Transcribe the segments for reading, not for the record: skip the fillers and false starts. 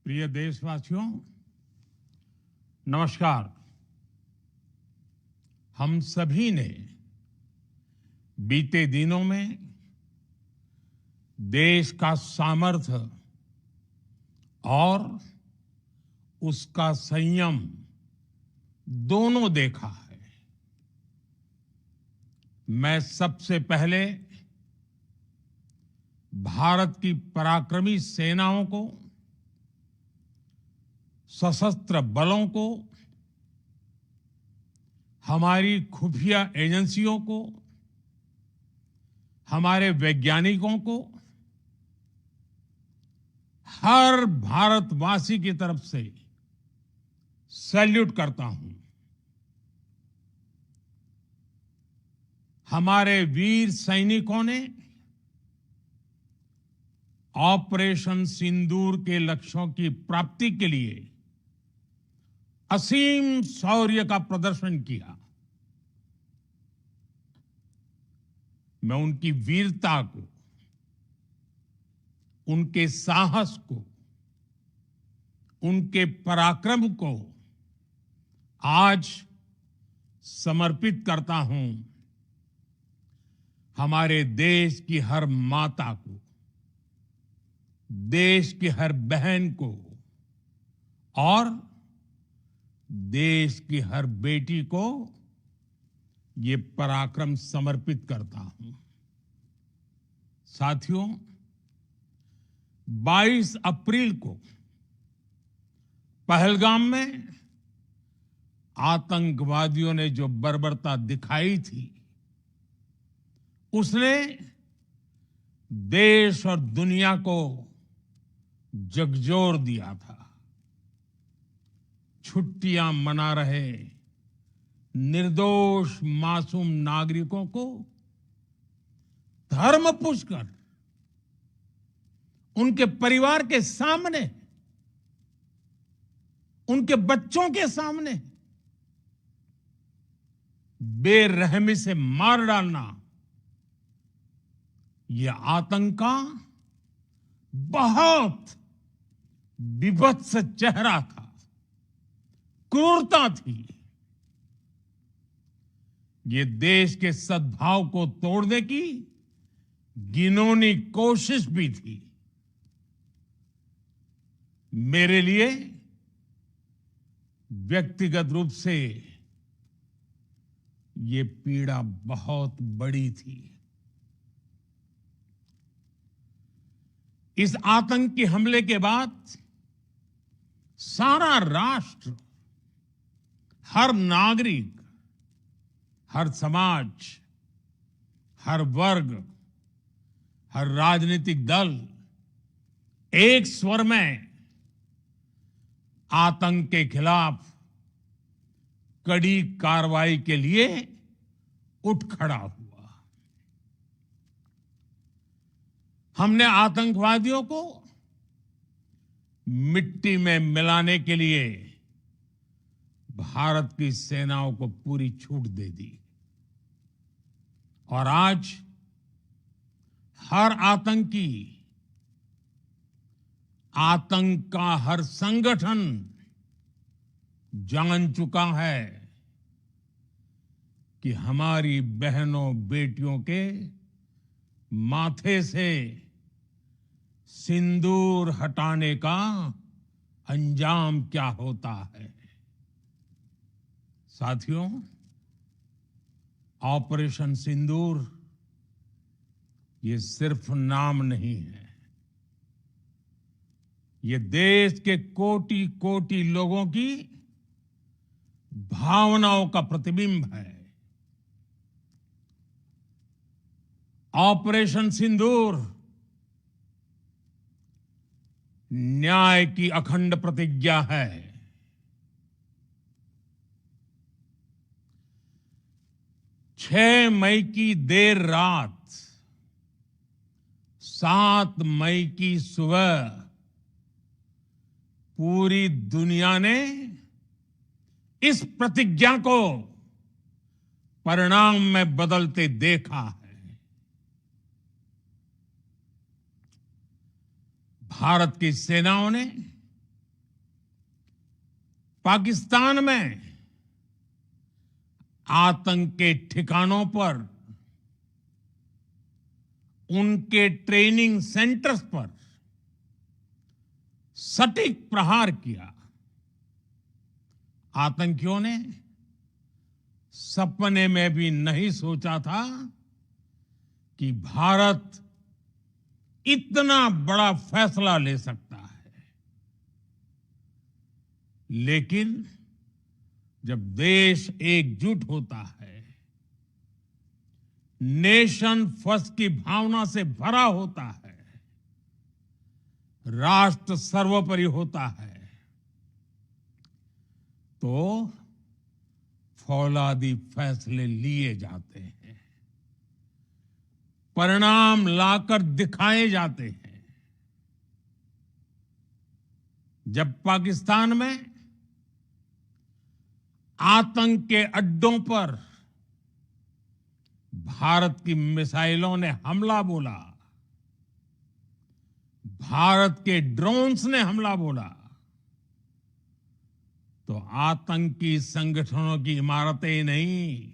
प्रिय देशवासियों, नमस्कार। हम सभी ने बीते दिनों में देश का सामर्थ्य और उसका संयम दोनों देखा है। मैं सबसे पहले भारत की पराक्रमी सेनाओं को, सशस्त्र बलों को, हमारी खुफिया एजेंसियों को, हमारे वैज्ञानिकों को, हर भारतवासी की तरफ से सैल्यूट करता हूं। हमारे वीर सैनिकों ने ऑपरेशन सिंदूर के लक्ष्यों की प्राप्ति के लिए असीम शौर्य का प्रदर्शन किया। मैं उनकी वीरता को, उनके साहस को, उनके पराक्रम को आज समर्पित करता हूं हमारे देश की हर माता को, देश की हर बहन को और देश की हर बेटी को ये पराक्रम समर्पित करता हूं। साथियों, 22 अप्रैल को पहलगाम में आतंकवादियों ने जो बर्बरता दिखाई थी, उसने देश और दुनिया को झकझोर दिया था। छुट्टियां मना रहे निर्दोष मासूम नागरिकों को धर्म पूछकर उनके परिवार के सामने, उनके बच्चों के सामने बेरहमी से मार डालना, यह आतंक का बहुत विभत्स चेहरा था, क्रूरता थी। ये देश के सद्भाव को तोड़ने की घिनौनी कोशिश भी थी। मेरे लिए व्यक्तिगत रूप से ये पीड़ा बहुत बड़ी थी। इस आतंकी हमले के बाद सारा राष्ट्र, हर नागरिक, हर समाज, हर वर्ग, हर राजनीतिक दल एक स्वर में आतंक के खिलाफ कड़ी कार्रवाई के लिए उठ खड़ा हुआ। हमने आतंकवादियों को मिट्टी में मिलाने के लिए भारत की सेनाओं को पूरी छूट दे दी और आज हर आतंकी, आतंक का हर संगठन जान चुका है कि हमारी बहनों बेटियों के माथे से सिंदूर हटाने का अंजाम क्या होता है। साथियों, ऑपरेशन सिंदूर ये सिर्फ नाम नहीं है, ये देश के कोटि कोटि लोगों की भावनाओं का प्रतिबिंब है। ऑपरेशन सिंदूर न्याय की अखंड प्रतिज्ञा है। 6 मई की देर रात, 7 मई की सुबह पूरी दुनिया ने इस प्रतिज्ञा को परिणाम में बदलते देखा है। भारत की सेनाओं ने पाकिस्तान में आतंक के ठिकानों पर, उनके ट्रेनिंग सेंटर्स पर सटीक प्रहार किया। आतंकियों ने सपने में भी नहीं सोचा था कि भारत इतना बड़ा फैसला ले सकता है। लेकिन जब देश एकजुट होता है, नेशन फर्स्ट की भावना से भरा होता है, राष्ट्र सर्वोपरि होता है, तो फौलादी फैसले लिए जाते हैं, परिणाम लाकर दिखाए जाते हैं। जब पाकिस्तान में आतंक के अड्डों पर भारत की मिसाइलों ने हमला बोला, भारत के ड्रोन्स ने हमला बोला, तो आतंकी संगठनों की इमारतें नहीं,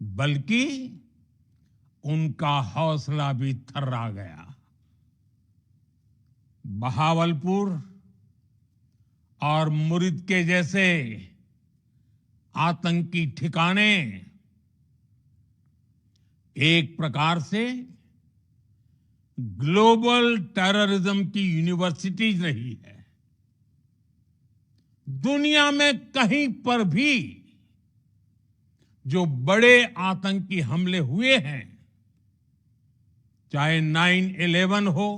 बल्कि उनका हौसला भी थर्रा गया। बहावलपुर और मुरिद के जैसे आतंकी ठिकाने एक प्रकार से ग्लोबल टेररिज्म की यूनिवर्सिटीज रही है। दुनिया में कहीं पर भी जो बड़े आतंकी हमले हुए हैं, चाहे 9/11 हो,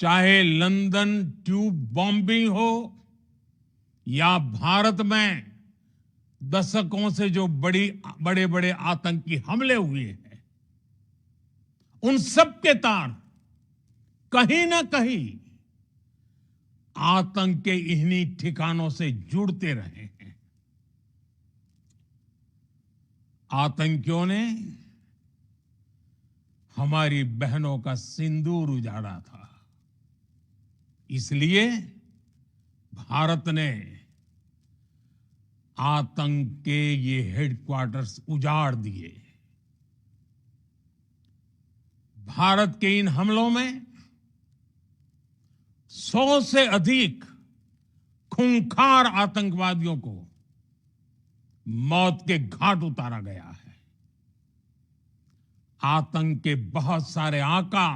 चाहे लंदन ट्यूब बॉम्बिंग हो, या भारत में दशकों से जो बड़े बड़े आतंकी हमले हुए हैं, उन सब के तार कहीं ना कहीं आतंक के इन्हीं ठिकानों से जुड़ते रहे हैं। आतंकियों ने हमारी बहनों का सिंदूर उजाड़ा था, इसलिए भारत ने आतंक के ये हेडक्वार्टर्स उजाड़ दिए। भारत के इन हमलों में 100 से अधिक खूंखार आतंकवादियों को मौत के घाट उतारा गया है। आतंक के बहुत सारे आका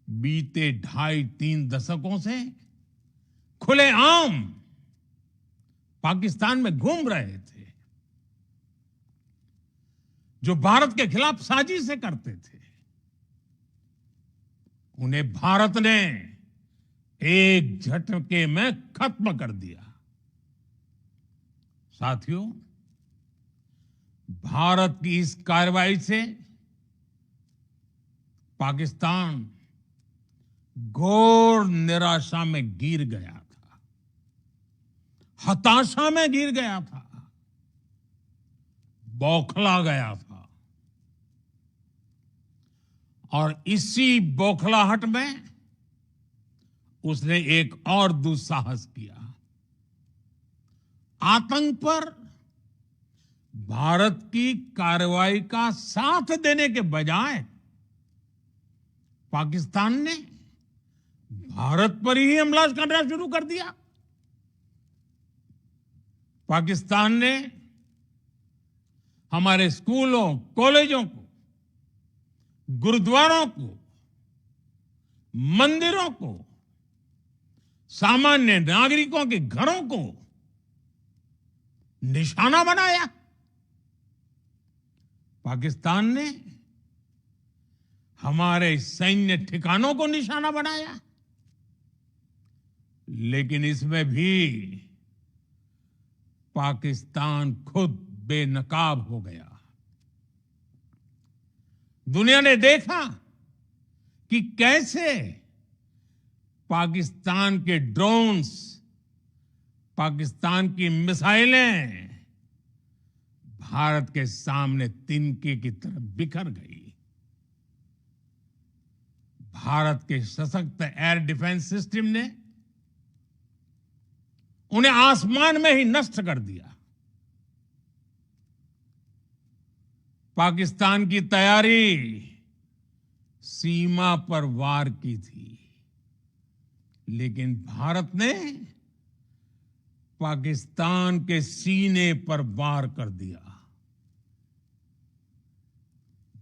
बीते 2.5-3 दशकों से खुलेआम पाकिस्तान में घूम रहे थे, जो भारत के खिलाफ साजिशें करते थे। उन्हें भारत ने एक झटके में खत्म कर दिया। साथियों, भारत की इस कार्रवाई से पाकिस्तान घोर निराशा में गिर गया था, हताशा में गिर गया था, बौखला गया था। और इसी बौखलाहट में उसने एक और दुस्साहस किया। आतंक पर भारत की कार्रवाई का साथ देने के बजाय पाकिस्तान ने भारत पर ही हमला करना शुरू कर दिया। पाकिस्तान ने हमारे स्कूलों, कॉलेजों को, गुरुद्वारों को, मंदिरों को, सामान्य नागरिकों के घरों को निशाना बनाया। पाकिस्तान ने हमारे सैन्य ठिकानों को निशाना बनाया। लेकिन इसमें भी पाकिस्तान खुद बेनकाब हो गया। दुनिया ने देखा कि कैसे पाकिस्तान के ड्रोन्स, पाकिस्तान की मिसाइलें भारत के सामने तिनके की तरह बिखर गई। भारत के सशक्त एयर डिफेंस सिस्टम ने उन्हें आसमान में ही नष्ट कर दिया। पाकिस्तान की तैयारी सीमा पर वार की थी, लेकिन भारत ने पाकिस्तान के सीने पर वार कर दिया।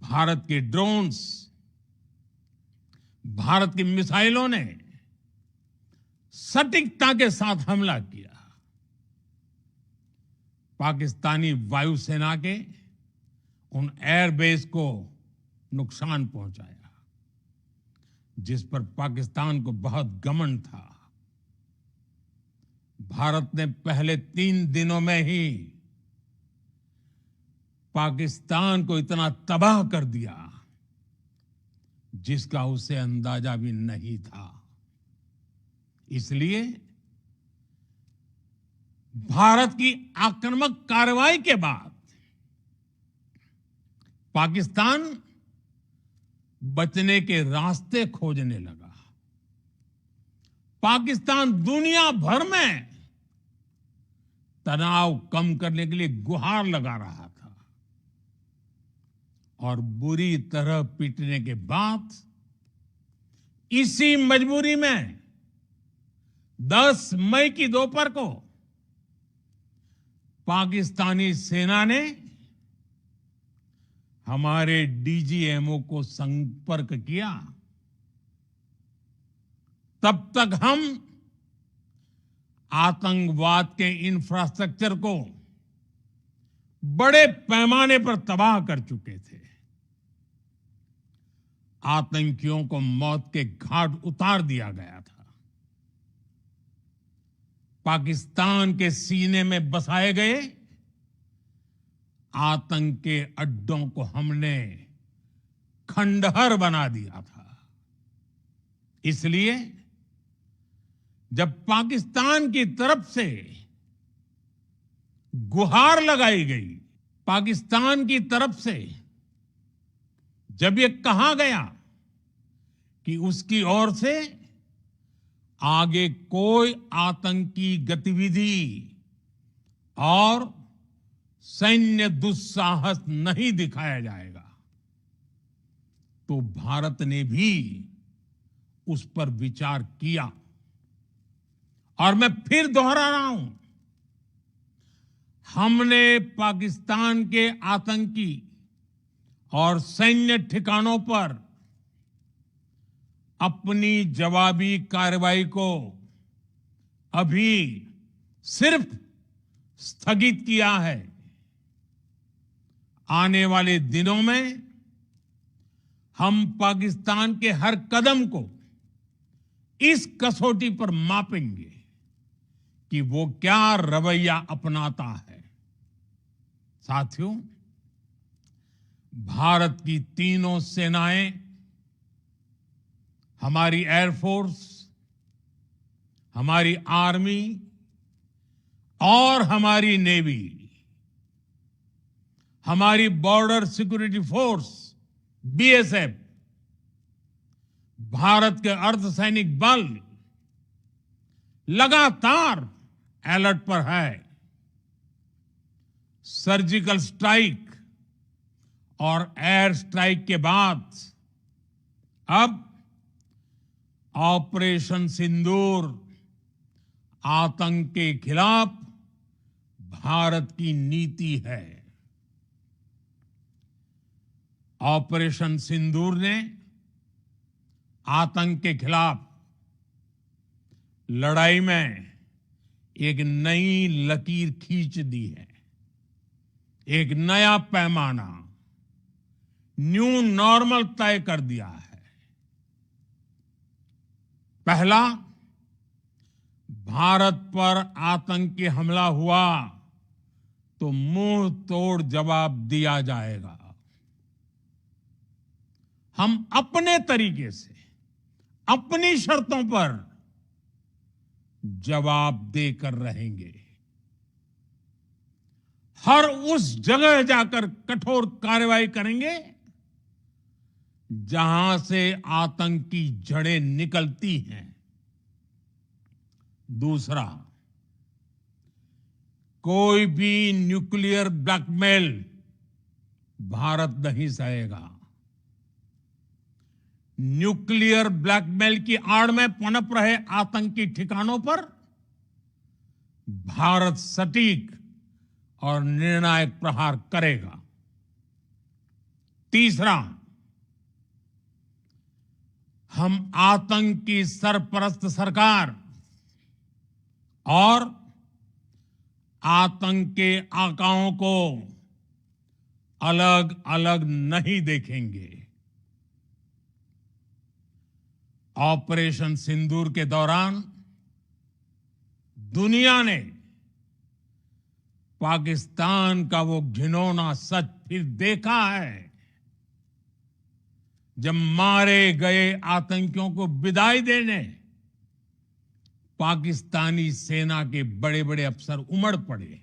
भारत के ड्रोन्स, भारत की मिसाइलों ने सटीकता के साथ हमला किया। पाकिस्तानी वायुसेना के उन एयरबेस को नुकसान पहुंचाया, जिस पर पाकिस्तान को बहुत घमंड था। भारत ने पहले 3 दिनों में ही पाकिस्तान को इतना तबाह कर दिया जिसका उसे अंदाजा भी नहीं था। इसलिए भारत की आक्रामक कार्रवाई के बाद पाकिस्तान बचने के रास्ते खोजने लगा। पाकिस्तान दुनिया भर में तनाव कम करने के लिए गुहार लगा रहा था और बुरी तरह पीटने के बाद इसी मजबूरी में 10 मई की दोपहर को पाकिस्तानी सेना ने हमारे डीजीएमओ को संपर्क किया। तब तक हम आतंकवाद के इंफ्रास्ट्रक्चर को बड़े पैमाने पर तबाह कर चुके थे। आतंकियों को मौत के घाट उतार दिया गया था। पाकिस्तान के सीने में बसाए गए आतंक के अड्डों को हमने खंडहर बना दिया था। इसलिए जब पाकिस्तान की तरफ से गुहार लगाई गई, पाकिस्तान की तरफ से जब ये कहा गया कि उसकी ओर से आगे कोई आतंकी गतिविधि और सैन्य दुस्साहस नहीं दिखाया जाएगा, तो भारत ने भी उस पर विचार किया। और मैं फिर दोहरा रहा हूं, हमने पाकिस्तान के आतंकी और सैन्य ठिकानों पर अपनी जवाबी कार्रवाई को अभी सिर्फ स्थगित किया है। आने वाले दिनों में हम पाकिस्तान के हर कदम को इस कसौटी पर मापेंगे कि वो क्या रवैया अपनाता है। साथियों, भारत की तीनों सेनाएं, हमारी एयरफोर्स, हमारी आर्मी और हमारी नेवी, हमारी border security force BSF, Bharat के अर्धसैनिक बल लगातार अलर्ट पर है। सर्जिकल स्ट्राइक और एयर स्ट्राइक के बाद अब ऑपरेशन सिंदूर आतंक के खिलाफ भारत की नीति है। ऑपरेशन सिंदूर ने आतंक के खिलाफ लड़ाई में एक नई लकीर खींच दी है। एक नया पैमाना, न्यू नॉर्मल तय कर दिया है। पहला, भारत पर आतंकी हमला हुआ तो मुंह तोड़ जवाब दिया जाएगा। हम अपने तरीके से, अपनी शर्तों पर जवाब देकर रहेंगे। हर उस जगह जाकर कठोर कार्रवाई करेंगे जहां से आतंक की जड़ें निकलती हैं। दूसरा, कोई भी न्यूक्लियर ब्लैकमेल भारत नहीं सहेगा। न्यूक्लियर ब्लैकमेल की आड़ में पनप रहे आतंकी ठिकानों पर भारत सटीक और निर्णायक प्रहार करेगा। तीसरा, हम आतंक की सरपरस्त सरकार और आतंक के आकाओं को अलग अलग नहीं देखेंगे। ऑपरेशन सिंदूर के दौरान दुनिया ने पाकिस्तान का वो घिनौना सच फिर देखा है, जब मारे गए आतंकियों को विदाई देने पाकिस्तानी सेना के बड़े बड़े अफसर उमड़ पड़े।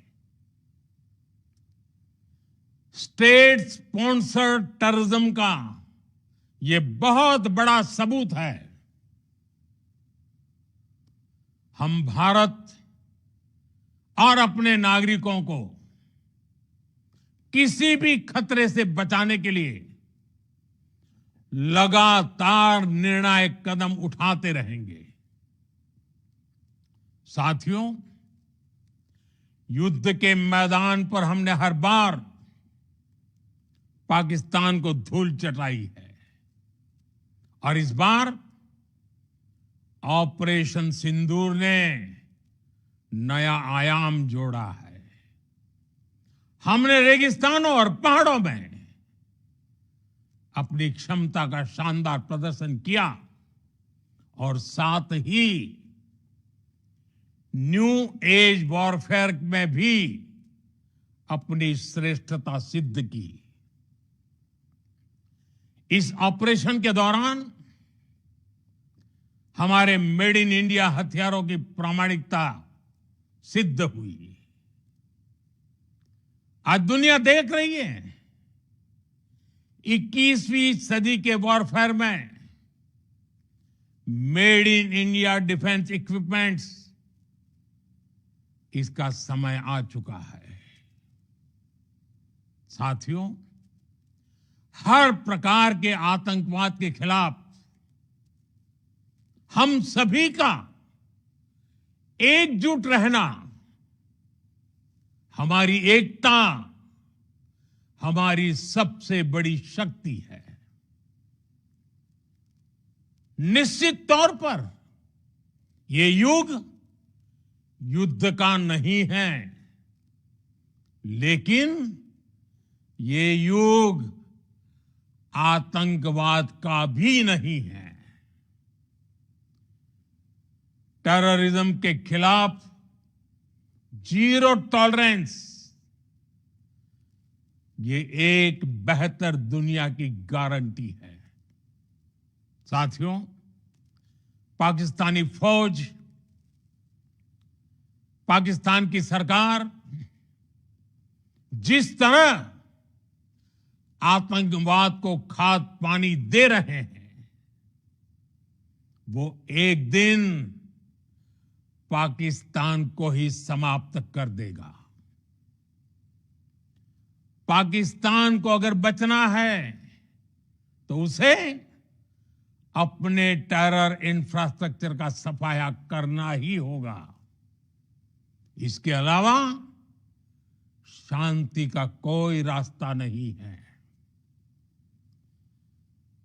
स्टेट स्पॉन्सर्ड टेररिज्म का ये बहुत बड़ा सबूत है। हम भारत और अपने नागरिकों को किसी भी खतरे से बचाने के लिए लगातार निर्णायक कदम उठाते रहेंगे। साथियों, युद्ध के मैदान पर हमने हर बार पाकिस्तान को धूल चटाई है और इस बार ऑपरेशन सिंदूर ने नया आयाम जोड़ा है। हमने रेगिस्तानों और पहाड़ों में अपनी क्षमता का शानदार प्रदर्शन किया और साथ ही न्यू एज वॉरफेयर में भी अपनी श्रेष्ठता सिद्ध की। इस ऑपरेशन के दौरान हमारे मेड इन इंडिया हथियारों की प्रामाणिकता सिद्ध हुई। आज दुनिया देख रही है 21वीं सदी के वॉरफेयर में made in India defence equipments, इसका समय आ चुका है। साथियों, हर प्रकार के आतंकवाद के खिलाफ हम सभी का एकजुट रहना, हमारी एकता हमारी सबसे बड़ी शक्ति है। निश्चित तौर पर ये युग युद्ध का नहीं है, लेकिन ये युग आतंकवाद का भी नहीं है। टेररिज्म के खिलाफ जीरो टॉलरेंस, ये एक बेहतर दुनिया की गारंटी है। साथियों, पाकिस्तानी फौज, पाकिस्तान की सरकार जिस तरह आतंकवाद को खाद पानी दे रहे हैं, वो एक दिन पाकिस्तान को ही समाप्त कर देगा। पाकिस्तान को अगर बचना है तो उसे अपने टेरर इंफ्रास्ट्रक्चर का सफाया करना ही होगा। इसके अलावा शांति का कोई रास्ता नहीं है।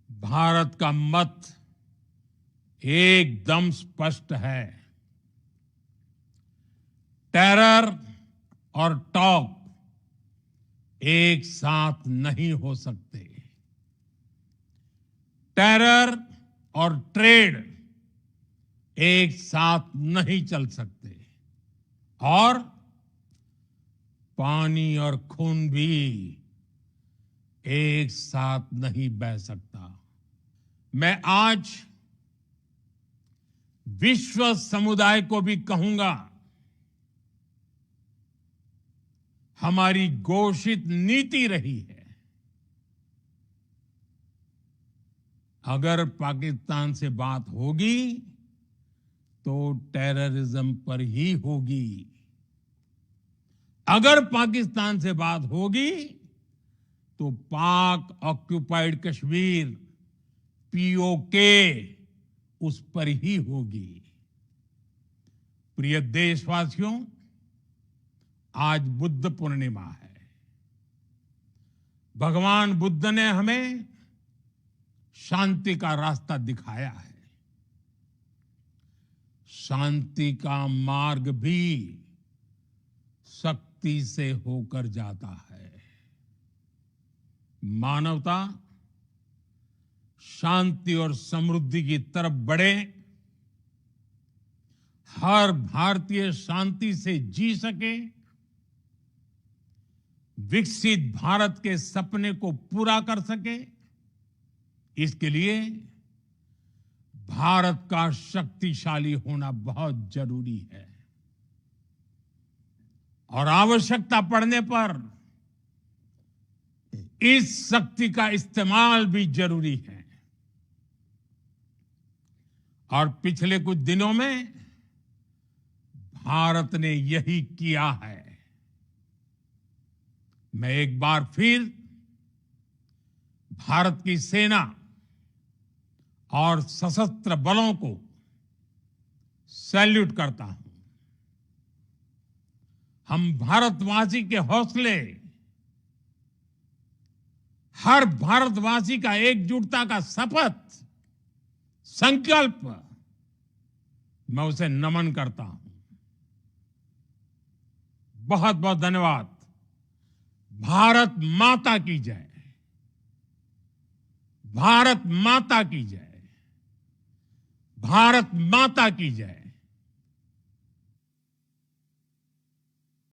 भारत का मत एकदम स्पष्ट है। टेरर और टॉक एक साथ नहीं हो सकते। टेरर और ट्रेड एक साथ नहीं चल सकते और पानी और खून भी एक साथ नहीं बह सकता। मैं आज विश्व समुदाय को भी कहूंगा, हमारी घोषित नीति रही है अगर पाकिस्तान से बात होगी तो टेररिज्म पर ही होगी। अगर पाकिस्तान से बात होगी तो पाक ऑक्युपाइड कश्मीर पीओके उस पर ही होगी। प्रिय देशवासियों, आज बुद्ध पूर्णिमा है। भगवान बुद्ध ने हमें शांति का रास्ता दिखाया है। शांति का मार्ग भी शक्ति से होकर जाता है। मानवता शांति और समृद्धि की तरफ बढ़े, हर भारतीय शांति से जी सके, विकसित भारत के सपने को पूरा कर सके, इसके लिए भारत का शक्तिशाली होना बहुत जरूरी है। और आवश्यकता पड़ने पर इस शक्ति का इस्तेमाल भी जरूरी है। और पिछले कुछ दिनों में भारत ने यही किया है। मैं एक बार फिर भारत की सेना और सशस्त्र बलों को सैल्यूट करता हूं। हम भारतवासी के हौसले, हर भारतवासी का एकजुटता का शपथ, संकल्प, मैं उसे नमन करता हूं। बहुत बहुत धन्यवाद। भारत माता की जय। भारत माता की जय। भारत माता की जय।